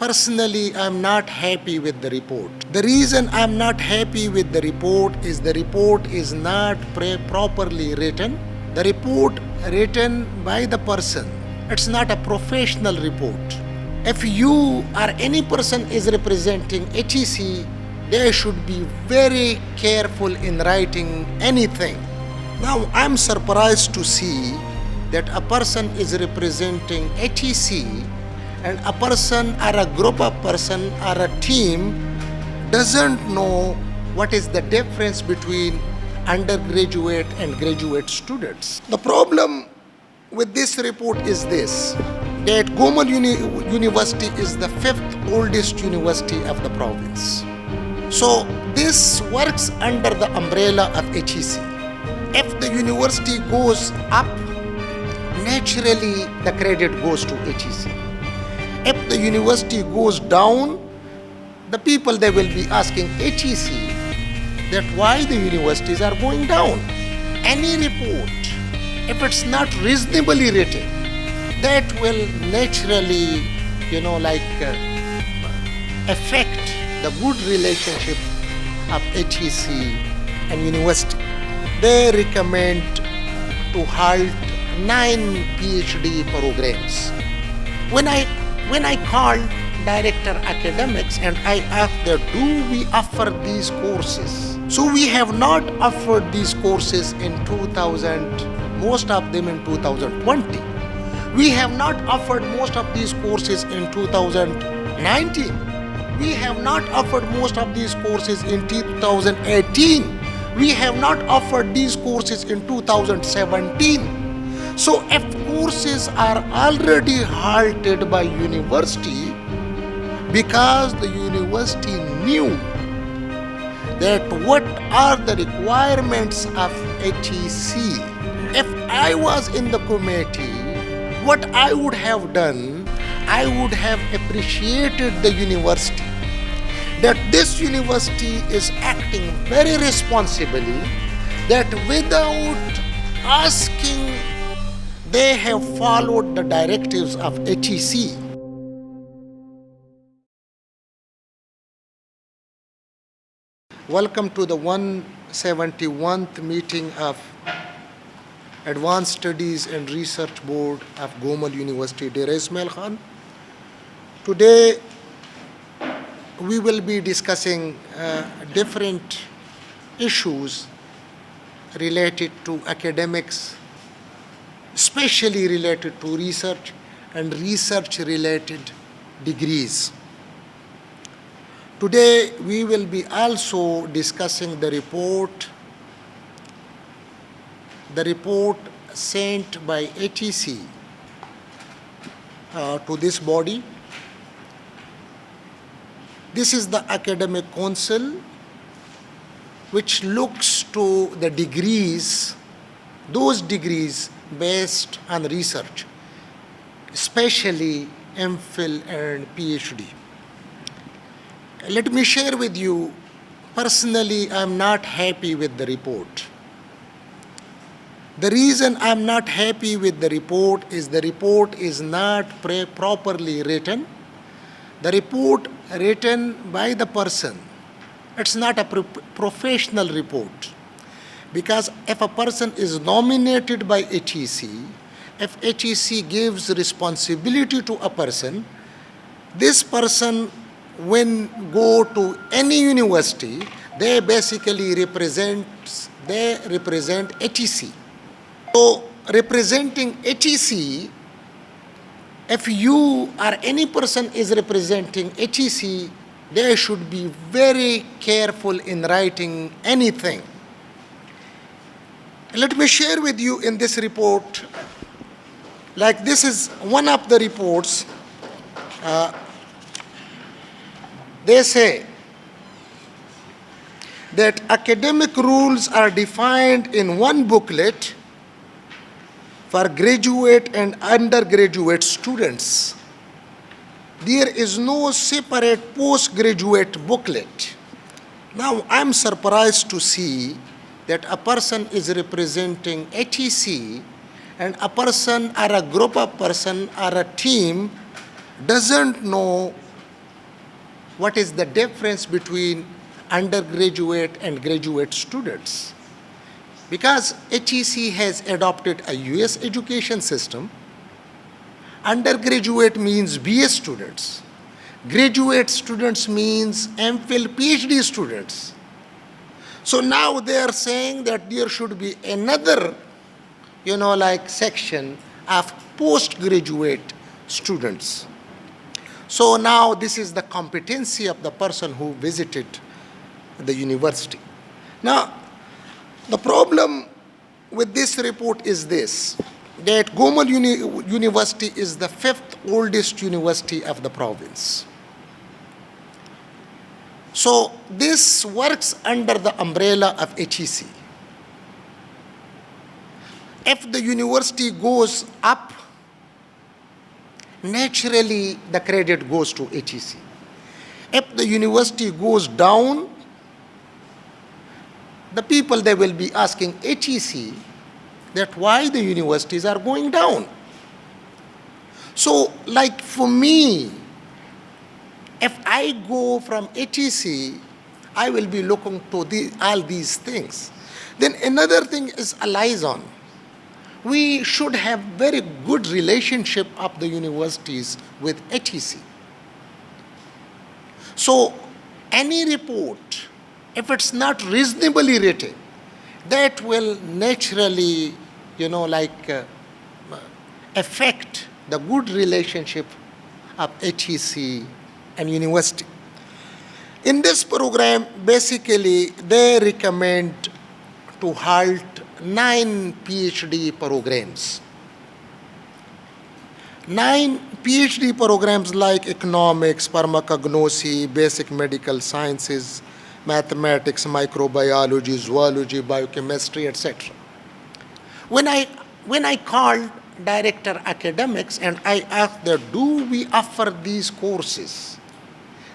Personally, I'm not happy with the report. The reason I'm not happy with the report is not properly written. The report written by the person, it's not a professional report. If you or any person is representing HEC, they should be very careful in writing anything. Now, I'm surprised to see that a person is representing HEC and a person or a group of person or a team doesn't know what is the difference between undergraduate and graduate students. The problem with this report is this, that Gomal University is the fifth oldest university of the province. So this works under the umbrella of HEC. If the university goes up, naturally the credit goes to HEC. If the university goes down, the people they will be asking HEC that why the universities are going down. Any report, if it's not reasonably written, that will naturally, affect the good relationship of HEC and university. They recommend to halt 9 PhD programs. When I called Director Academics and I asked them, do we offer these courses? So we have not offered these courses in 2000, most of them in 2020. We have not offered most of these courses in 2019. We have not offered most of these courses in 2018. We have not offered these courses in 2017. So if courses are already halted by university because the university knew that what are the requirements of HEC, if I was in the committee, what I would have done, I would have appreciated the university, that this university is acting very responsibly, that without asking, they have followed the directives of HEC. Welcome to the 171st meeting of Advanced Studies and Research Board of Gomal University, Dera Ismail Khan. Today, we will be discussing different issues related to academics, especially related to research and research-related degrees. Today, we will be also discussing the report sent by HEC to this body. This is the Academic Council, which looks to the degrees, those degrees based on research, especially MPhil and PhD. Let me share with you, personally, I'm not happy with the report. The reason I'm not happy with the report is not properly written. The report written by the person, it's not a professional report. Because if a person is nominated by HEC, if HEC gives responsibility to a person, this person, when go to any university, they basically represent HEC. So representing HEC, if you or any person is representing HEC, they should be very careful in writing anything. Let me share with you in this report, like this is one of the reports. They say that academic rules are defined in one booklet for graduate and undergraduate students. There is no separate postgraduate booklet. Now, I'm surprised to see that a person is representing HEC and a person or a group of person or a team doesn't know what is the difference between undergraduate and graduate students. Because HEC has adopted a US education system, undergraduate means BA students, graduate students means MPhil PhD students. So now they are saying that there should be another, section of postgraduate students. So now this is the competency of the person who visited the university. Now, the problem with this report is this, that Gomal University is the 5th oldest university of the province. So this works under the umbrella of HEC. If the university goes up, naturally the credit goes to HEC. If the university goes down, the people, they will be asking HEC that why the universities are going down. So like for me, if I go from HEC, I will be looking to all these things. Then another thing is a liaison. We should have very good relationship of the universities with HEC. So any report, if it's not reasonably written, that will naturally, affect the good relationship of HEC and university. In this program, basically, they recommend to halt 9 PhD programs. 9 PhD programs like economics, pharmacognosy, basic medical sciences, mathematics, microbiology, zoology, biochemistry, etc. When I called director academics and I asked that, do we offer these courses?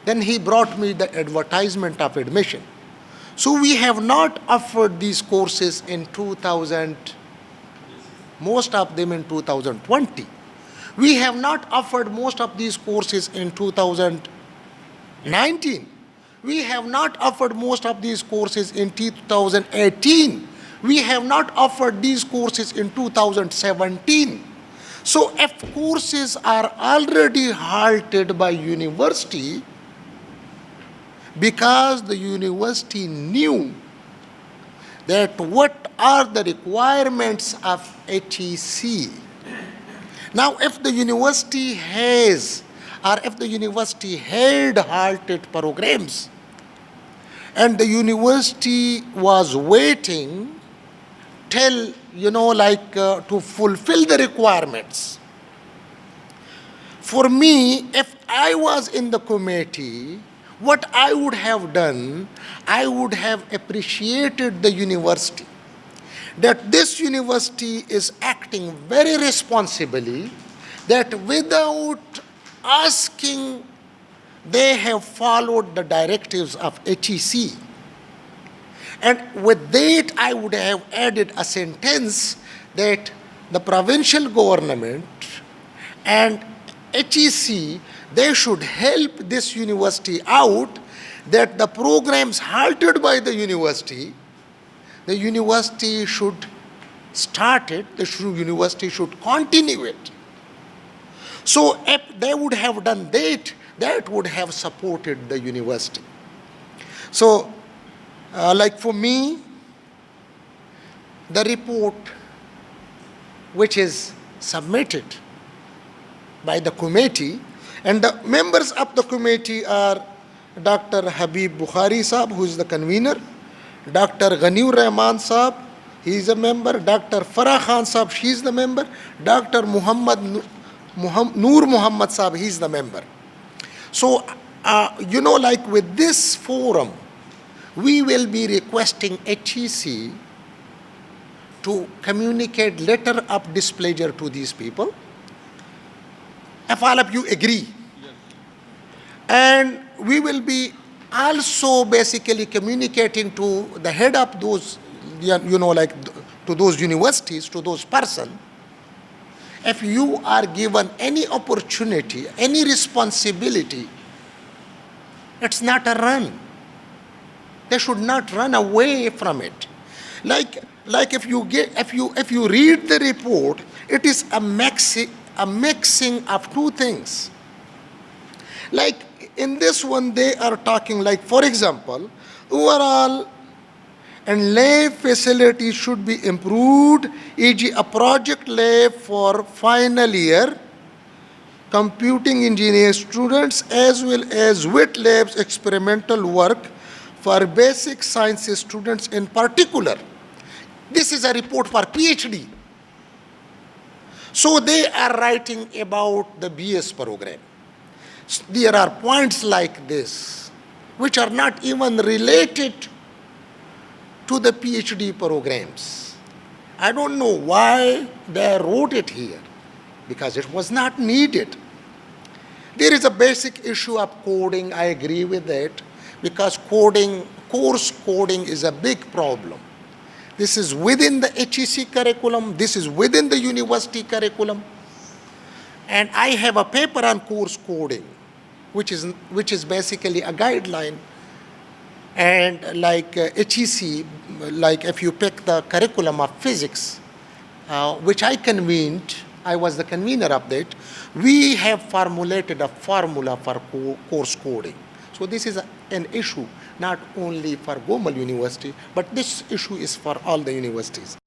Then he brought me the advertisement of admission. So we have not offered these courses in 2000, most of them in 2020. We have not offered most of these courses in 2019. We have not offered most of these courses in 2018. We have not offered these courses in 2017. So if courses are already halted by university, because the university knew that what are the requirements of HEC. Now, if the university has, or if the university had halted programs, and the university was waiting till, to fulfill the requirements. For me, if I was in the committee, what I would have done, I would have appreciated the university, that this university is acting very responsibly, that without asking, they have followed the directives of HEC. And with that, I would have added a sentence that the provincial government and HEC, they should help this university out, that the programs halted by the university should start it, the university should continue it. So if they would have done that, that would have supported the university. So, like for me, the report which is submitted by the committee, and the members of the committee are Dr. Habib Bukhari Saab, who is the convener, Dr. Ghaniur Rahman Saab, he is a member, Dr. Farah Khan Saab, she is the member, Dr. Noor Muhammad Saab, he is the member. So, with this forum, we will be requesting HEC to communicate letter of displeasure to these people, if all of you agree. Yes. And we will be also basically communicating to the head of those, to those universities, to those persons, if you are given any opportunity, any responsibility It's not a run. They should not run away from it. Like if you read the report, it is a mixing of two things. Like in this one, they are talking like, for example, overall and lab facilities should be improved, e.g. a project lab for final year computing engineer students as well as wet labs experimental work for basic sciences students in particular. This is a report for PhD. So they are writing about the BS program. There are points like this which are not even related to the PhD programs. I don't know why they wrote it here, because it was not needed. There is a basic issue of coding, I agree with it, because course coding is a big problem. This is within the HEC curriculum, this is within the university curriculum, and I have a paper on course coding, which is basically a guideline. And like HEC, like if you pick the curriculum of physics, which I convened, I was the convener of that, we have formulated a formula for course coding. So this is an issue not only for Gomal University, but this issue is for all the universities.